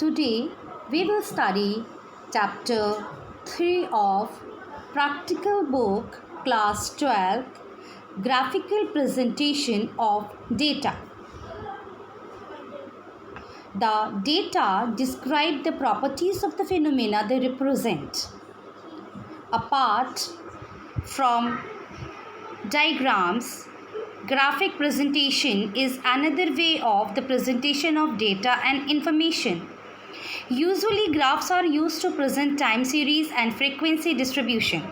Today we will study chapter 3 of Practical Book Class 12 Graphical Presentation of Data. The data describe the properties of the phenomena they represent. Apart from diagrams, graphic presentation is another way of the presentation of data and information. Usually, graphs are used to present time series and frequency distribution.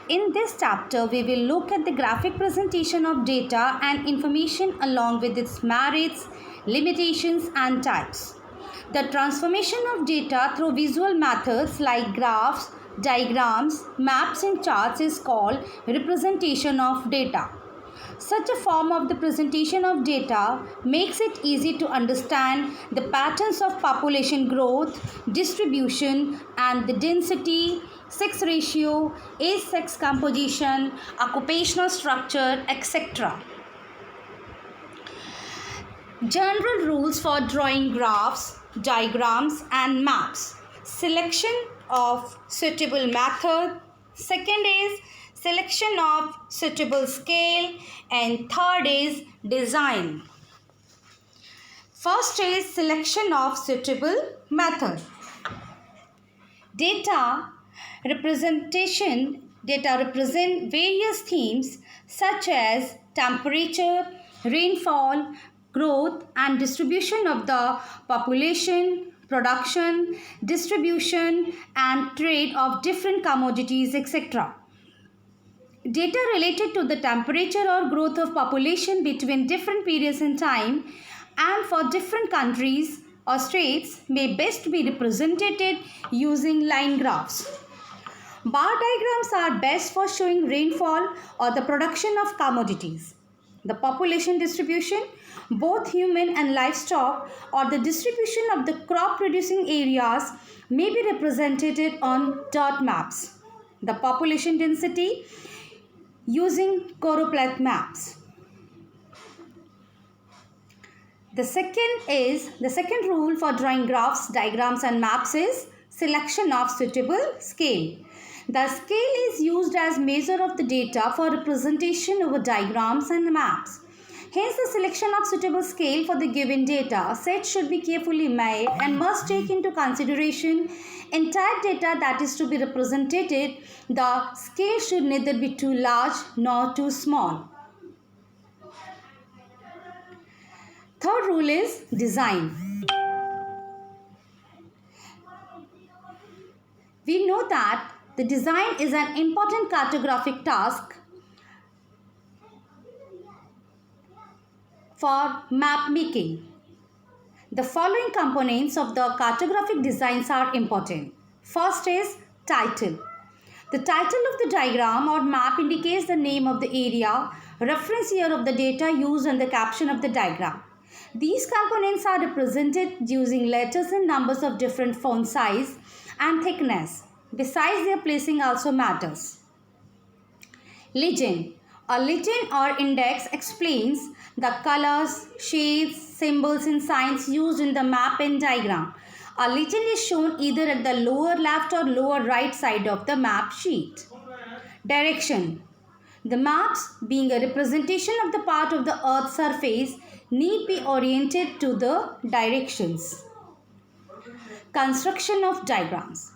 In this chapter, we will look at the graphic presentation of data and information along with its merits, limitations, and types. The transformation of data through visual methods like graphs, diagrams, maps, and charts is called representation of data. Such a form of the presentation of data makes it easy to understand the patterns of population growth, distribution, and the density, sex ratio, age-sex composition, occupational structure, etc. General rules for drawing graphs, diagrams, and maps. Selection of suitable method. Second is selection of suitable scale, and third is design. First is selection of suitable method. Data represent various themes such as temperature, rainfall, growth and distribution of the population, production, distribution and trade of different commodities, etc. Data related to the temperature or growth of population between different periods in time and for different countries or states may best be represented using line graphs. Bar diagrams are best for showing rainfall or the production of commodities. The population distribution, both human and livestock, or the distribution of the crop producing areas may be represented on dot maps. The population density using choropleth maps. The second rule for drawing graphs, diagrams and maps is selection of suitable scale. The scale is used as measure of the data for representation over diagrams and maps. Hence, the selection of suitable scale for the given data set should be carefully made and must take into consideration entire data that is to be represented. The scale should neither be too large nor too small. Third rule is design. We know that the design is an important cartographic task for map making. The following components of the cartographic designs are important. First is title. The title of the diagram or map indicates the name of the area, reference year of the data used and the caption of the diagram. These components are represented using letters and numbers of different font size and thickness. Besides, their placing also matters. Legend. A legend or index explains the colors, shades, symbols and signs used in the map and diagram. A legend is shown either at the lower left or lower right side of the map sheet. Direction. The maps, being a representation of the part of the earth's surface, need be oriented to the directions. Construction of diagrams.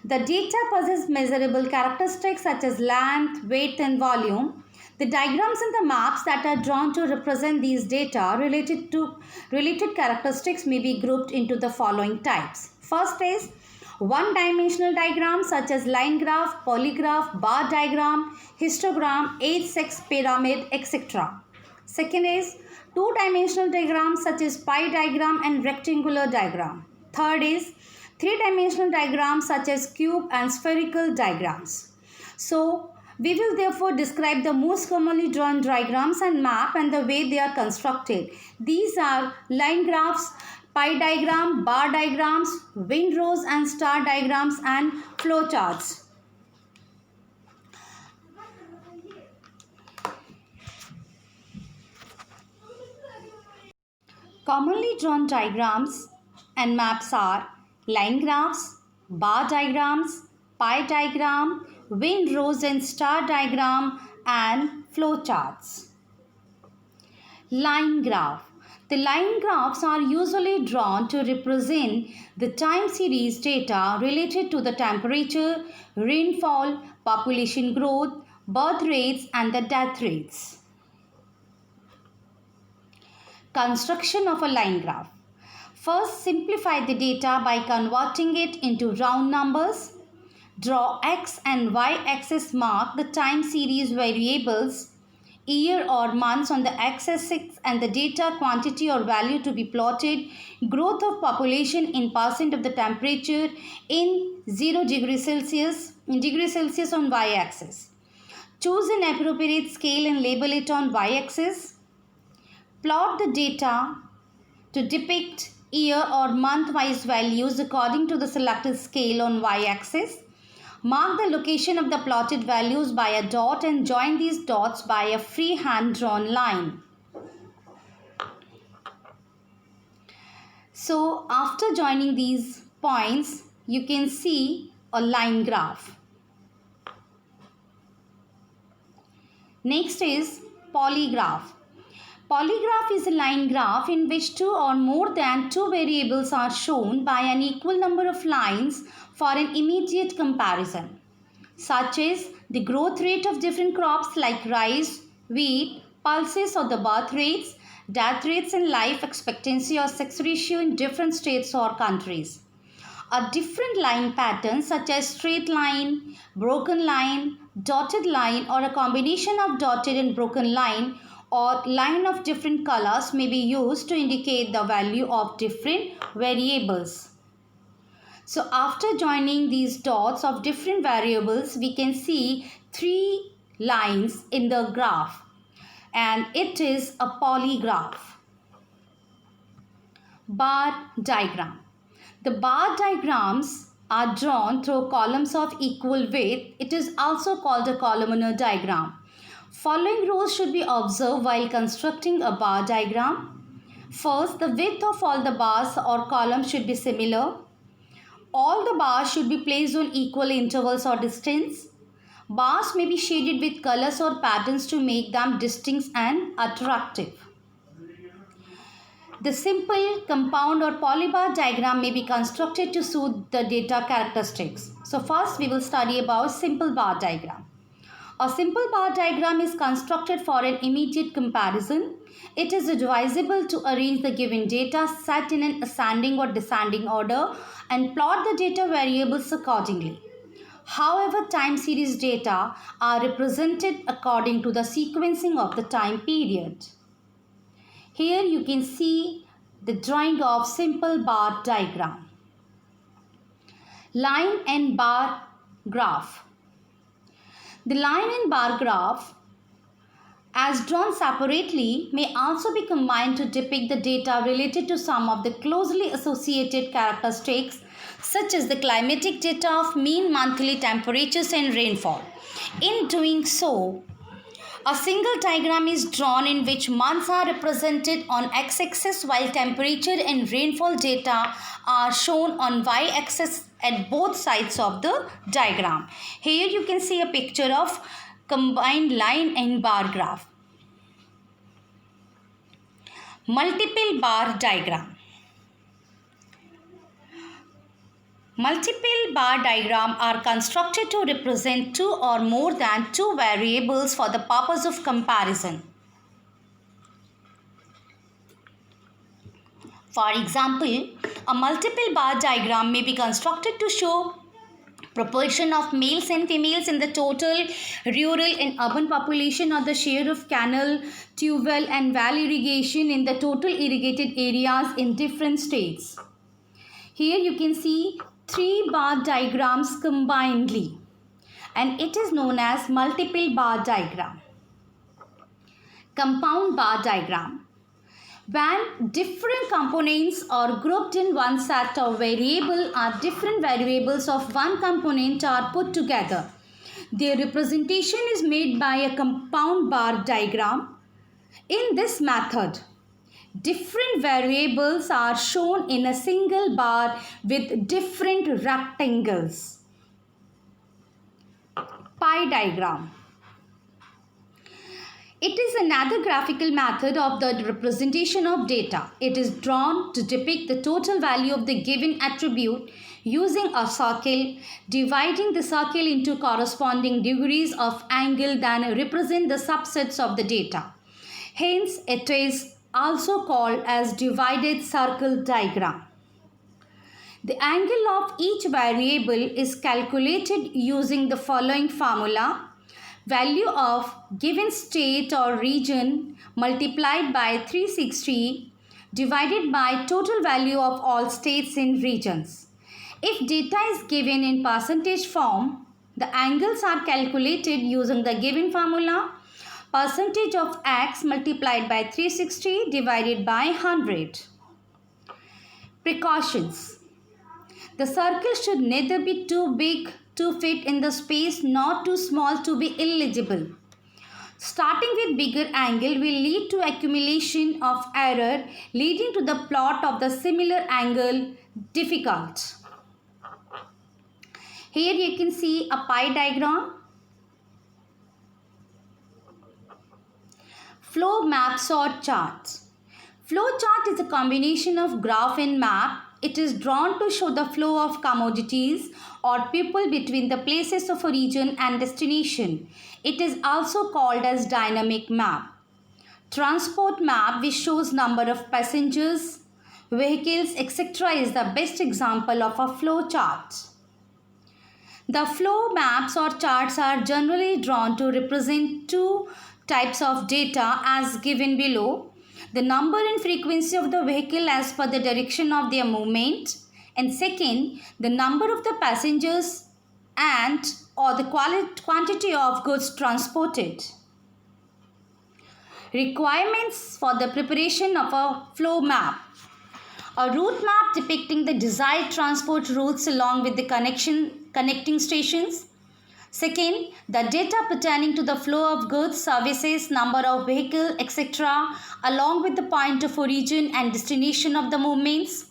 The data possess measurable characteristics such as length, weight and volume. The diagrams and the maps that are drawn to represent these data related characteristics may be grouped into the following types. First is one-dimensional diagrams such as line graph, polygraph, bar diagram, histogram, age-sex pyramid, etc. Second is two-dimensional diagrams such as pie diagram and rectangular diagram. Third is three-dimensional diagrams such as cube and spherical diagrams. So, we will therefore describe the most commonly drawn diagrams and map and the way they are constructed. These are line graphs, pie diagram, bar diagrams, windrows and star diagrams and flowcharts. Commonly drawn diagrams and maps are line graphs, bar diagrams, pie diagram, wind rose and star diagram, and flowcharts. Line graph. The line graphs are usually drawn to represent the time series data related to the temperature, rainfall, population growth, birth rates, and the death rates. Construction of a line graph. First, simplify the data by converting it into round numbers. Draw x and y axis mark the time series variables, year or months on the x-axis, and the data quantity or value to be plotted, growth of population in percent of the temperature in 0 degrees Celsius, in degrees Celsius on y-axis. Choose an appropriate scale and label it on y-axis. Plot the data to depict year or month-wise values according to the selected scale on y-axis. Mark the location of the plotted values by a dot and join these dots by a freehand drawn line. So after joining these points, you can see a line graph. Next is polygraph. Polygraph is a line graph in which two or more than two variables are shown by an equal number of lines for an immediate comparison, such as the growth rate of different crops like rice, wheat, pulses or the birth rates, death rates and life expectancy or sex ratio in different states or countries. A different line pattern such as straight line, broken line, dotted line or a combination of dotted and broken line or line of different colors may be used to indicate the value of different variables. So after joining these dots of different variables, we can see three lines in the graph, and it is a polygraph. Bar diagram. The bar diagrams are drawn through columns of equal width. It is also called a columnar diagram. Following rules should be observed while constructing a bar diagram. First, the width of all the bars or columns should be similar. All the bars should be placed on equal intervals or distance. Bars may be shaded with colors or patterns to make them distinct and attractive. The simple, compound or polybar diagram may be constructed to suit the data characteristics. So first we will study about simple bar diagram. A simple bar diagram is constructed for an immediate comparison. It is advisable to arrange the given data set in an ascending or descending order and plot the data variables accordingly. However, time series data are represented according to the sequencing of the time period. Here you can see the drawing of simple bar diagram. Line and bar graph. The line and bar graph, as drawn separately, may also be combined to depict the data related to some of the closely associated characteristics such as the climatic data of mean monthly temperatures and rainfall. In doing so, a single diagram is drawn in which months are represented on x-axis while temperature and rainfall data are shown on y-axis at both sides of the diagram. Here you can see a picture of combined line and bar graph. Multiple bar diagram. Multiple bar diagram are constructed to represent two or more than two variables for the purpose of comparison. For example, a multiple bar diagram may be constructed to show proportion of males and females in the total rural and urban population or the share of canal, tubewell and well irrigation in the total irrigated areas in different states. Here you can see three bar diagrams combinedly, and it is known as multiple bar diagram. Compound bar diagram. When different components are grouped in one set of variable or different variables of one component are put together, their representation is made by a compound bar diagram. In this method, Different variables are shown in a single bar with different rectangles. Pie diagram. It is another graphical method of the representation of data. It is drawn to depict the total value of the given attribute using a circle, dividing the circle into corresponding degrees of angle that represent the subsets of the data. Hence, it is also called as divided circle diagram. The angle of each variable is calculated using the following formula. Value of given state or region multiplied by 360 divided by total value of all states in regions. If data is given in percentage form, the angles are calculated using the given formula. Percentage of x multiplied by 360 divided by 100. Precautions. The circle should neither be too big to fit in the space nor too small to be illegible. Starting with bigger angle will lead to accumulation of error, leading to the plot of the similar angle difficult. Here you can see a pie diagram. Flow maps or charts. Flow chart is a combination of graph and map. It is drawn to show the flow of commodities or people between the places of a region and destination. It is also called as dynamic map. Transport map, which shows number of passengers, vehicles, etc. is the best example of a flow chart. The flow maps or charts are generally drawn to represent two types of data as given below. The number and frequency of the vehicle as per the direction of their movement, and second, the number of the passengers and or the quantity of goods transported. Requirements for the preparation of a flow map. A route map depicting the desired transport routes along with the connecting stations. Second, the data pertaining to the flow of goods, services, number of vehicles, etc. along with the point of origin and destination of the movements.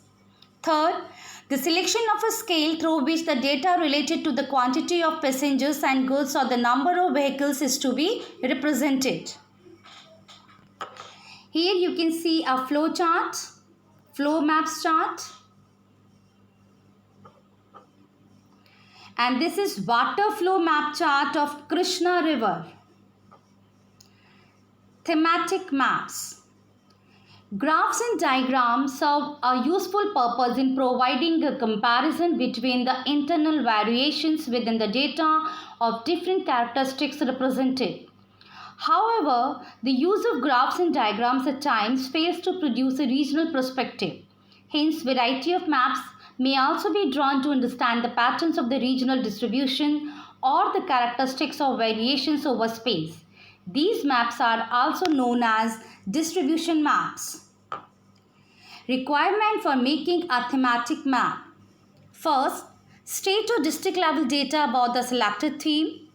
Third, the selection of a scale through which the data related to the quantity of passengers and goods or the number of vehicles is to be represented. Here you can see a flow chart, flow maps chart. And this is water flow map chart of Krishna River. Thematic maps. Graphs and diagrams serve a useful purpose in providing a comparison between the internal variations within the data of different characteristics represented. However, the use of graphs and diagrams at times fails to produce a regional perspective. Hence, variety of maps may also be drawn to understand the patterns of the regional distribution or the characteristics of variations over space. These maps are also known as distribution maps. Requirement for making a thematic map. First, state or district level data about the selected theme.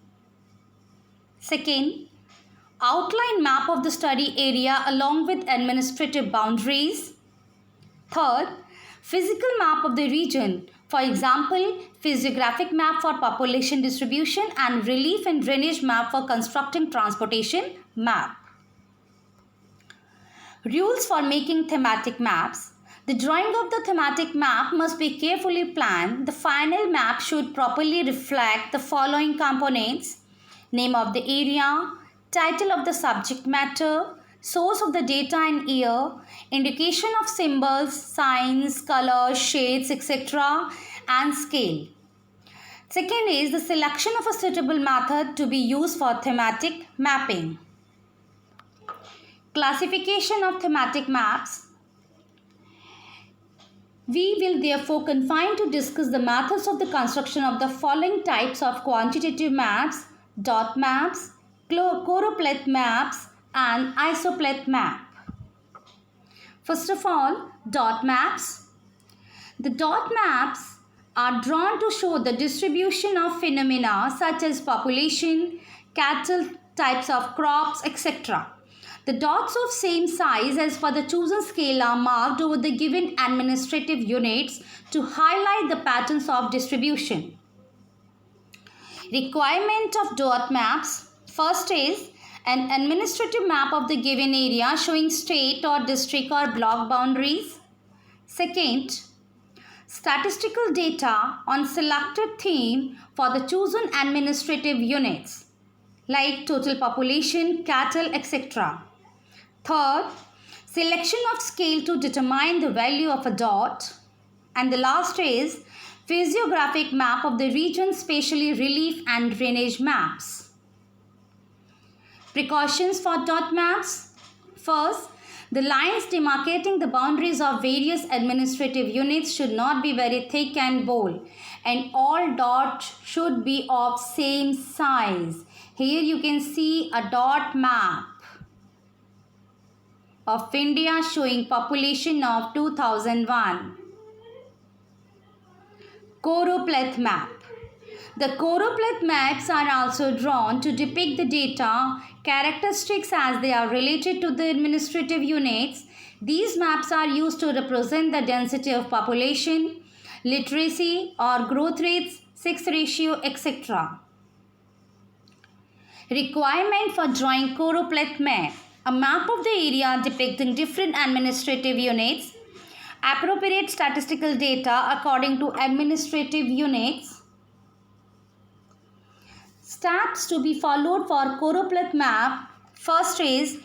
Second, outline map of the study area along with administrative boundaries. Third, physical map of the region. For example, physiographic map for population distribution and relief and drainage map for constructing transportation map. Rules for making thematic maps. The drawing of the thematic map must be carefully planned. The final map should properly reflect the following components: name of the area, title of the subject matter, source of the data and year, indication of symbols, signs, colors, shades, etc. and scale. Second is the selection of a suitable method to be used for thematic mapping. Classification of thematic maps. We will therefore confine to discuss the methods of the construction of the following types of quantitative maps: dot maps, choropleth maps, and isopleth map. First of all, dot maps. The dot maps are drawn to show the distribution of phenomena such as population, cattle, types of crops, etc. The dots of same size as per the chosen scale are marked over the given administrative units to highlight the patterns of distribution. Requirement of dot maps. First is an administrative map of the given area showing state or district or block boundaries. Second, statistical data on selected theme for the chosen administrative units like total population, cattle, etc. Third, selection of scale to determine the value of a dot. And the last is physiographic map of the region, spatially relief and drainage maps. Precautions for dot maps. First, the lines demarcating the boundaries of various administrative units should not be very thick and bold, and all dots should be of same size. Here you can see a dot map of India showing population of 2001. Choropleth map. The choropleth maps are also drawn to depict the data characteristics as they are related to the administrative units. These maps are used to represent the density of population, literacy or growth rates, sex ratio, etc. Requirement for drawing choropleth map. A map of the area depicting different administrative units. Appropriate statistical data according to administrative units. Steps to be followed for choropleth map. First is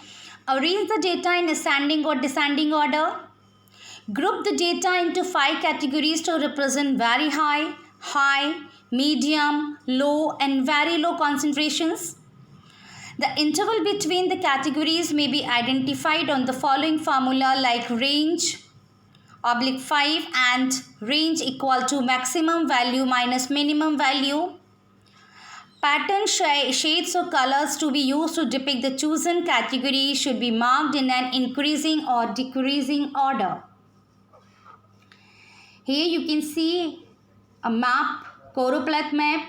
arrange the data in ascending or descending order. Group the data into 5 categories to represent very high, high, medium, low and very low concentrations. The interval between the categories may be identified on the following formula like range (5) and range equal to maximum value minus minimum value. Pattern shades or colors to be used to depict the chosen category should be marked in an increasing or decreasing order. Here you can see a map, choropleth map,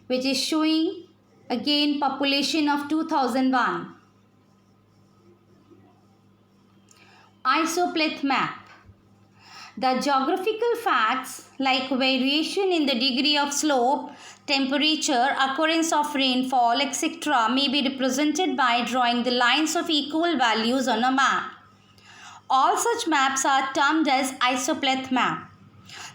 which is showing again population of 2001. Isopleth map. The geographical facts like variation in the degree of slope, temperature, occurrence of rainfall, etc. may be represented by drawing the lines of equal values on a map. All such maps are termed as isopleth map.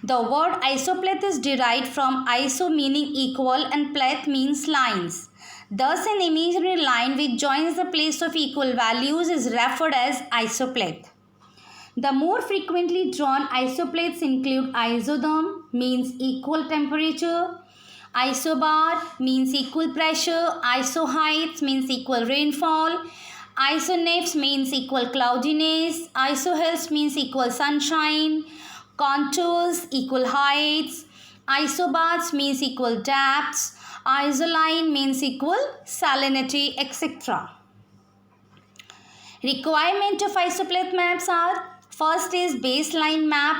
The word isopleth is derived from iso meaning equal and pleth means lines. Thus, an imaginary line which joins the place of equal values is referred as isopleth. The more frequently drawn isopleths include isotherm means equal temperature, isobar means equal pressure, isoheights means equal rainfall, isonapse means equal cloudiness, isohills means equal sunshine, contours equal heights, isobars means equal depths, isoline means equal salinity, etc. Requirement of isopleth maps are: first is baseline map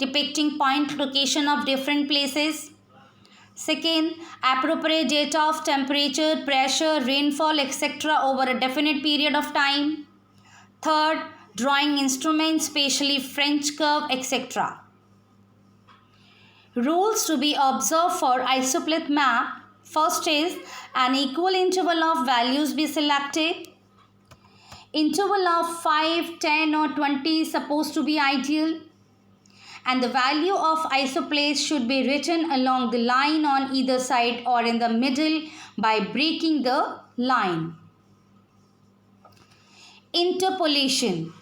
depicting point location of different places. Second, appropriate data of temperature, pressure, rainfall, etc. over a definite period of time. Third, drawing instruments, spatially French curve, etc. Rules to be observed for isopleth map. First is an equal interval of values be selected. Interval of 5, 10 or 20 is supposed to be ideal. And the value of isopleth should be written along the line on either side or in the middle by breaking the line. Interpolation.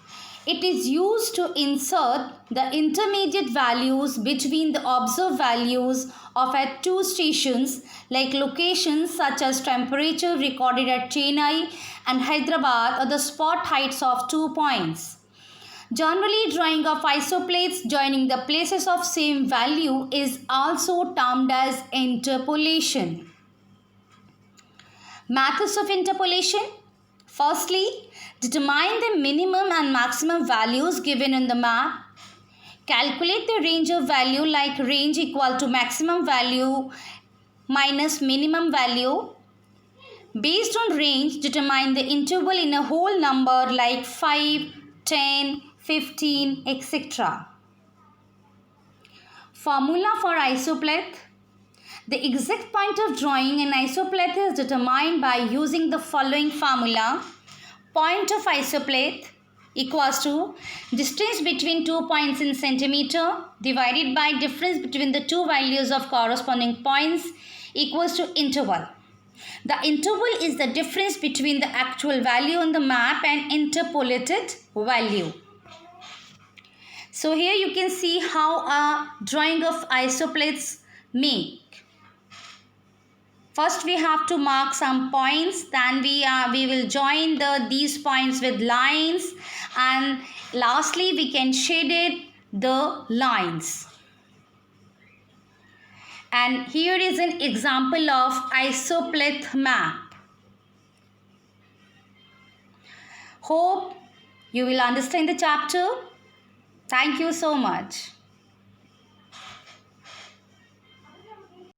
It is used to insert the intermediate values between the observed values of at two stations, like locations such as temperature recorded at Chennai and Hyderabad, or the spot heights of 2 points. Generally, drawing of isopleths joining the places of same value is also termed as interpolation. Methods of interpolation. Firstly, determine the minimum and maximum values given in the map. Calculate the range of value, like range equal to maximum value minus minimum value. Based on range, determine the interval in a whole number like 5, 10, 15, etc. Formula for isopleth. The exact point of drawing an isopleth is determined by using the following formula. Point of isopleth equals to distance between 2 points in centimeter divided by difference between the two values of corresponding points equals to interval. The interval is the difference between the actual value on the map and interpolated value. So here you can see how a drawing of isopleths make. First we have to mark some points, then we will join these points with lines, and lastly we can shade the lines. And here is an example of isopleth map. Hope you will understand the chapter. Thank you so much.